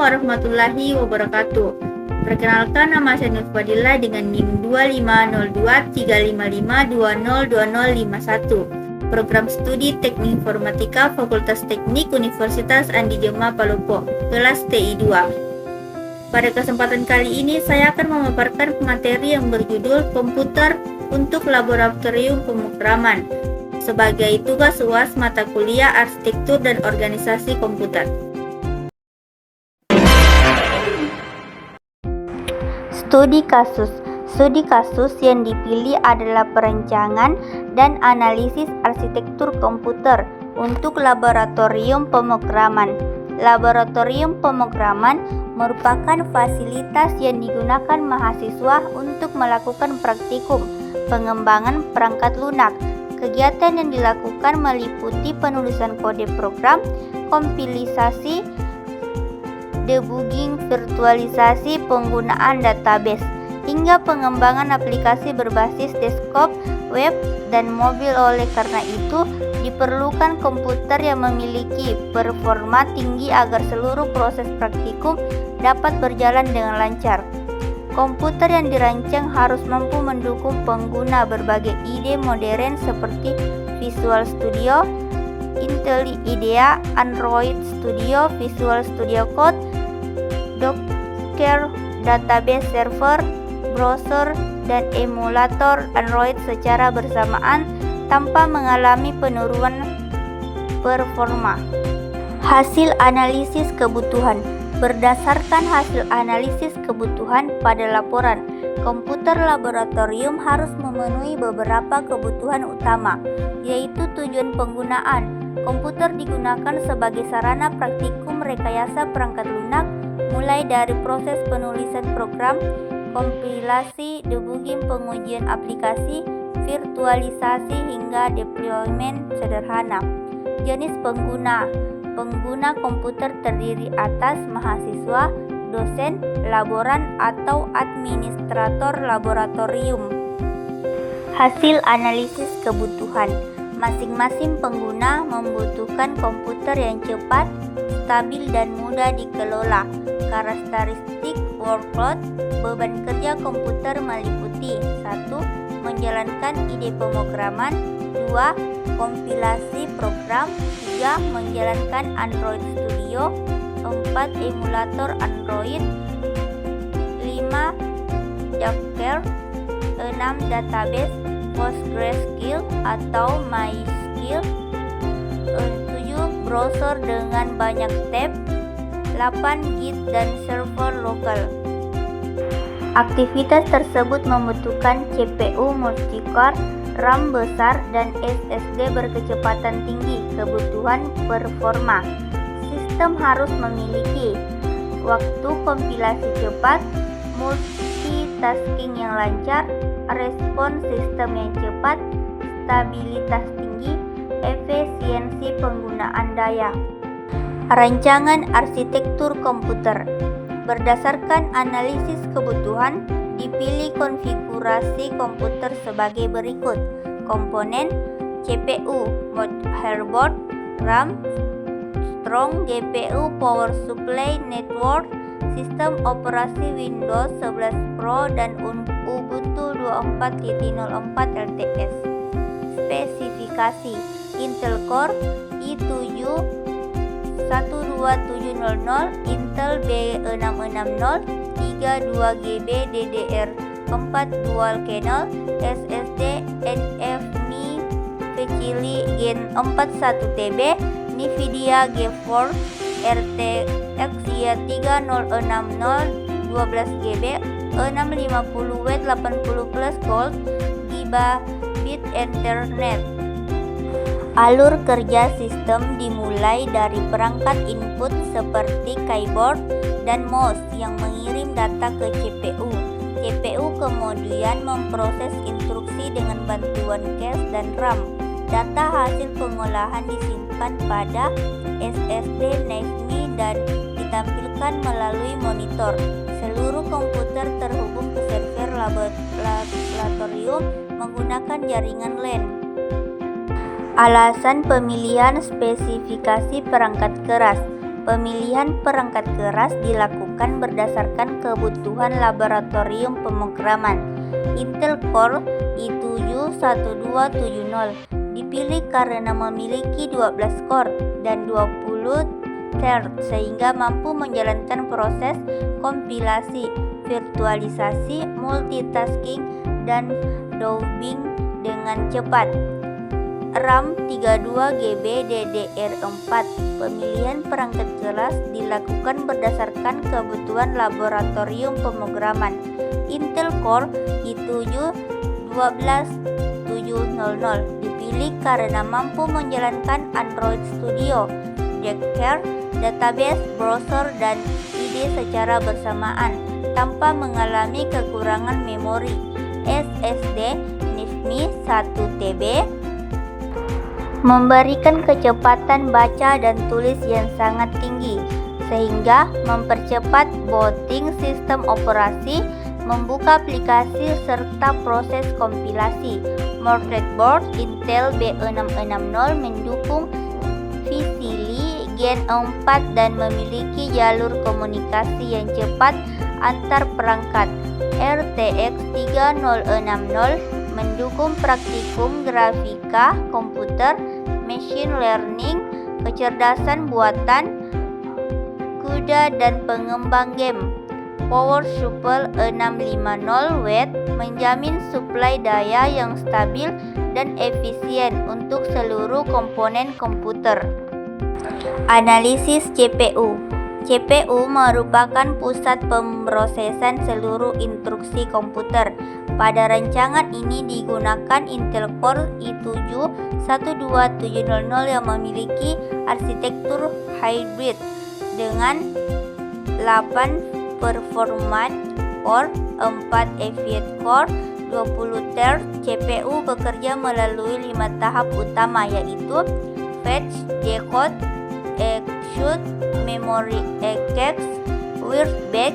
warahmatullahi wabarakatuh. Perkenalkan, nama saya Nur Fadila dengan NIM 25023552002051. Program Studi Teknik Informatika Fakultas Teknik Universitas Andi Jema Palopo, kelas TI 2. Pada kesempatan kali ini saya akan memaparkan materi yang berjudul Komputer untuk Laboratorium Pemrograman sebagai tugas UAS mata kuliah Arsitektur dan Organisasi Komputer. Studi kasus yang dipilih adalah perancangan dan analisis arsitektur komputer untuk laboratorium pemrograman. Laboratorium pemrograman merupakan fasilitas yang digunakan mahasiswa untuk melakukan praktikum pengembangan perangkat lunak. Kegiatan yang dilakukan meliputi penulisan kode program, kompilisasi, debugging, virtualisasi, penggunaan database, hingga pengembangan aplikasi berbasis desktop, web, dan mobil. Oleh karena itu, diperlukan komputer yang memiliki performa tinggi agar seluruh proses praktikum dapat berjalan dengan lancar. Komputer yang dirancang harus mampu mendukung pengguna berbagai ide modern seperti Visual Studio, Intel IDEA, Android Studio, Visual Studio Code, Docker, database server, browser, dan emulator Android secara bersamaan tanpa mengalami penurunan performa. Hasil analisis kebutuhan. Berdasarkan hasil analisis kebutuhan pada laporan, komputer laboratorium harus memenuhi beberapa kebutuhan utama, yaitu tujuan penggunaan. Komputer digunakan sebagai sarana praktikum rekayasa perangkat lunak, mulai dari proses penulisan program, kompilasi, debugging, pengujian aplikasi, virtualisasi, hingga deployment sederhana. Jenis pengguna. Pengguna komputer terdiri atas mahasiswa, dosen, laboran, atau administrator laboratorium. Hasil analisis kebutuhan. Masing-masing pengguna membutuhkan komputer yang cepat, stabil, dan mudah dikelola. Karakteristik workload. Beban kerja komputer meliputi 1. Menjalankan ide pemrograman, 2. Kompilasi program, 3. Menjalankan Android Studio, 4. Emulator Android, 5. Docker, 6. Database PostgreSQL atau MySQL, 7. Browser dengan banyak tab, 8. Git dan server lokal. Aktivitas tersebut membutuhkan CPU multicore, RAM besar, dan SSD berkecepatan tinggi. Kebutuhan performa. Sistem harus memiliki waktu kompilasi cepat, multitasking yang lancar, respons sistem yang cepat, stabilitas tinggi, efisiensi penggunaan daya. Rancangan arsitektur komputer. Berdasarkan analisis kebutuhan, dipilih konfigurasi komputer sebagai berikut. Komponen: CPU, motherboard, RAM, strong, GPU, power supply, network, sistem operasi Windows 11 Pro dan Ubuntu 24.04 LTS. Spesifikasi: Intel Core i7 12700, Intel B660, 32GB DDR4 dual channel, SSD NVMe Fechili Gen 41TB, Nvidia GeForce RTX 3060 12GB, 650W 80+ Gold, Gigabit Ethernet. Alur kerja sistem dimulai dari perangkat input seperti keyboard dan mouse yang mengirim data ke CPU. CPU kemudian memproses instruksi dengan bantuan cache dan RAM. Data hasil pengolahan disimpan pada SSD NVMe dan ditampilkan melalui monitor. Seluruh komputer terhubung ke server laboratorium menggunakan jaringan LAN. Alasan pemilihan spesifikasi perangkat keras. Pemilihan perangkat keras dilakukan berdasarkan kebutuhan laboratorium pemrograman. Intel Core i7-1270 dipilih karena memiliki 12 core dan 20 thread sehingga mampu menjalankan proses kompilasi, virtualisasi, multitasking, dan debugging dengan cepat. RAM 32GB DDR4. Pemilihan perangkat keras dilakukan berdasarkan kebutuhan laboratorium pemrograman. Intel Core i7-12700 dipilih karena mampu menjalankan Android Studio, Docker, database, browser, dan IDE secara bersamaan tanpa mengalami kekurangan memori. SSD NVMe 1TB memberikan kecepatan baca dan tulis yang sangat tinggi sehingga mempercepat booting sistem operasi, membuka aplikasi serta proses kompilasi. Motherboard Intel B660 mendukung VCLI Gen 4 dan memiliki jalur komunikasi yang cepat antar perangkat. RTX 3060 mendukung praktikum grafika komputer, machine learning, kecerdasan buatan, CUDA, dan pengembang game. PowerShell 650W menjamin suplai daya yang stabil dan efisien untuk seluruh komponen komputer. Analisis CPU. CPU merupakan pusat pemrosesan seluruh instruksi komputer. Pada rancangan ini digunakan Intel Core i7-12700 yang memiliki arsitektur hybrid dengan 8 performance core, 4 Aviate core, 20 thread. CPU bekerja melalui 5 tahap utama yaitu fetch, decode, execute, memory access, write back.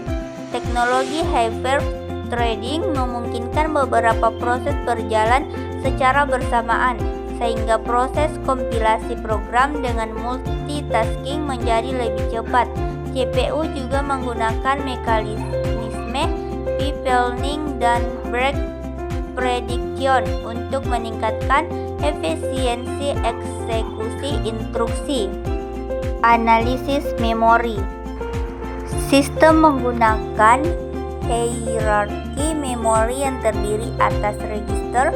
Teknologi hyper threading memungkinkan beberapa proses berjalan secara bersamaan sehingga proses kompilasi program dengan multitasking menjadi lebih cepat. CPU juga menggunakan mekanisme pipelining dan break prediction untuk meningkatkan efisiensi eksekusi instruksi. Analisis memori. Sistem menggunakan hierarki memori yang terdiri atas register,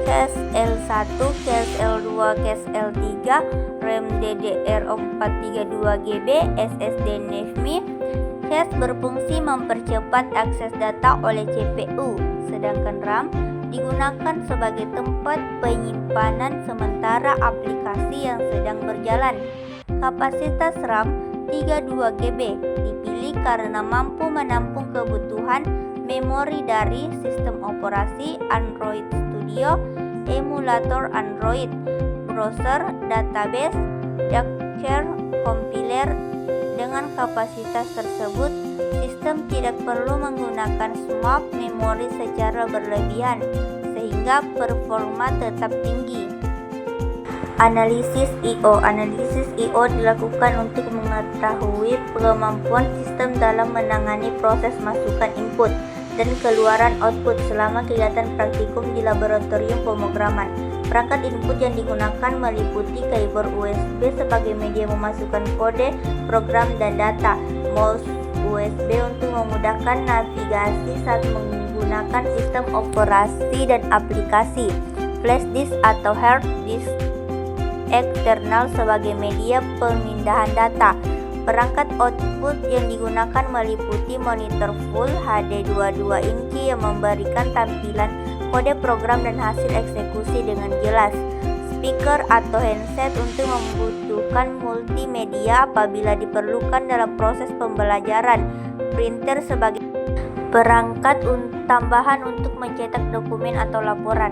cache L1, cache L2, cache L3, RAM DDR4 32GB, SSD NVMe. Cache berfungsi mempercepat akses data oleh CPU, sedangkan RAM digunakan sebagai tempat penyimpanan sementara aplikasi yang sedang berjalan. Kapasitas RAM 32GB dipilih karena mampu menampung kebutuhan memori dari sistem operasi Android Studio, emulator Android, browser, database, Docker, compiler. Dengan kapasitas tersebut, sistem tidak perlu menggunakan swap memori secara berlebihan sehingga performa tetap tinggi. Analisis I/O. Analisis I/O dilakukan untuk mengetahui kemampuan sistem dalam menangani proses masukan input dan keluaran output selama kegiatan praktikum di laboratorium pemrograman. Perangkat input yang digunakan meliputi keyboard USB sebagai media memasukkan kode, program, dan data, mouse USB untuk memudahkan navigasi saat menggunakan sistem operasi dan aplikasi, flash disk atau hard disk eksternal sebagai media pemindahan data. Perangkat output yang digunakan meliputi monitor Full HD 22 inci yang memberikan tampilan kode program dan hasil eksekusi dengan jelas, speaker atau handset untuk membutuhkan multimedia apabila diperlukan dalam proses pembelajaran, printer sebagai perangkat tambahan untuk mencetak dokumen atau laporan.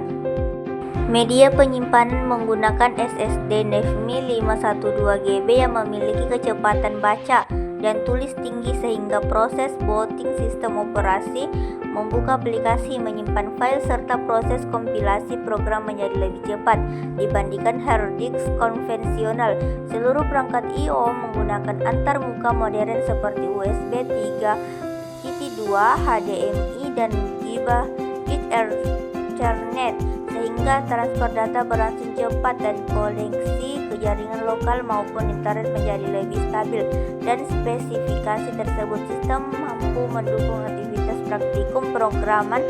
Media penyimpanan menggunakan SSD NVMe 512GB yang memiliki kecepatan baca dan tulis tinggi sehingga proses booting sistem operasi, membuka aplikasi, menyimpan file, serta proses kompilasi program menjadi lebih cepat dibandingkan hard disk konvensional. Seluruh perangkat I/O menggunakan antarmuka modern seperti USB 3.2, HDMI, dan Gigabit Ethernet, sehingga transfer data berlangsung cepat dan koneksi ke jaringan lokal maupun internet menjadi lebih stabil. Dan spesifikasi tersebut sistem mampu mendukung aktivitas praktikum pemrograman,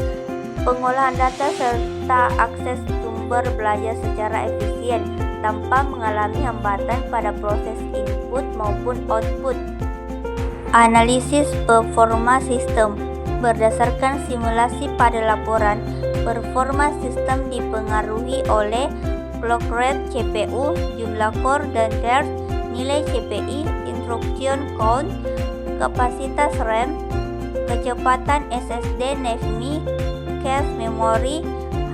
pengolahan data, serta akses sumber belajar secara efisien tanpa mengalami hambatan pada proses input maupun output. Analisis performa sistem. Berdasarkan simulasi pada laporan, performa sistem dipengaruhi oleh clock rate CPU, jumlah core dan threads, nilai CPI, instruction count, kapasitas RAM, kecepatan SSD NVMe, cache memori.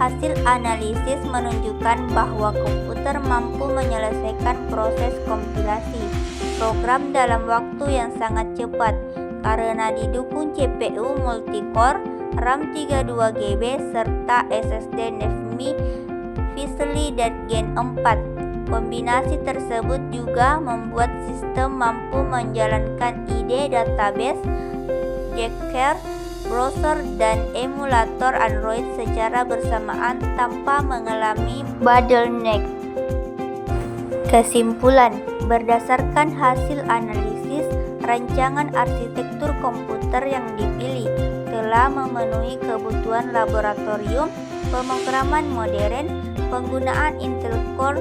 Hasil analisis menunjukkan bahwa komputer mampu menyelesaikan proses kompilasi program dalam waktu yang sangat cepat karena didukung CPU multi-core, RAM 32GB, serta SSD NVMe Fisely dan Gen 4. Kombinasi tersebut juga membuat sistem mampu menjalankan IDE database, Docker, browser, dan emulator Android secara bersamaan tanpa mengalami bottleneck. Kesimpulan, berdasarkan hasil analisis, rancangan arsitektur komputer yang dipilih telah memenuhi kebutuhan laboratorium pemrograman modern. Penggunaan Intel Core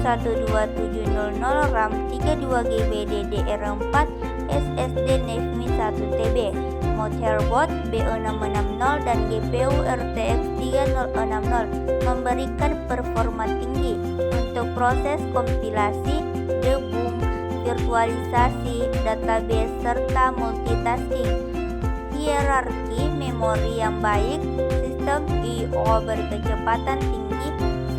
i7-12700, RAM 32GB DDR4, SSD NVMe 1TB, motherboard B660 dan GPU RTX 3060 memberikan performa tinggi untuk proses kompilasi, debug, virtualisasi, database, serta multitasking. Hierarki memori yang baik, sistem I/O berkecepatan tinggi,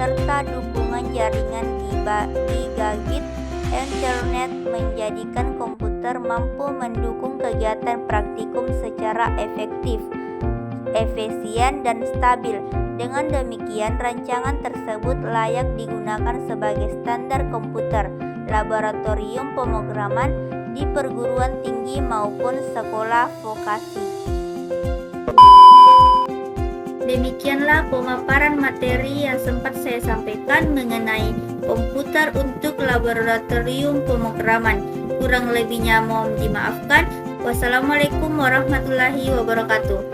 serta dukungan jaringan Gigabit Ethernet menjadikan komputer mampu mendukung kegiatan praktikum secara efektif, efisien, dan stabil. Dengan demikian, rancangan tersebut layak digunakan sebagai standar komputer laboratorium pemrograman di perguruan tinggi maupun sekolah vokasi. Demikianlah pemaparan materi yang sempat saya sampaikan mengenai komputer untuk laboratorium pemrograman. Kurang lebihnya mohon dimaafkan. Wassalamualaikum warahmatullahi wabarakatuh.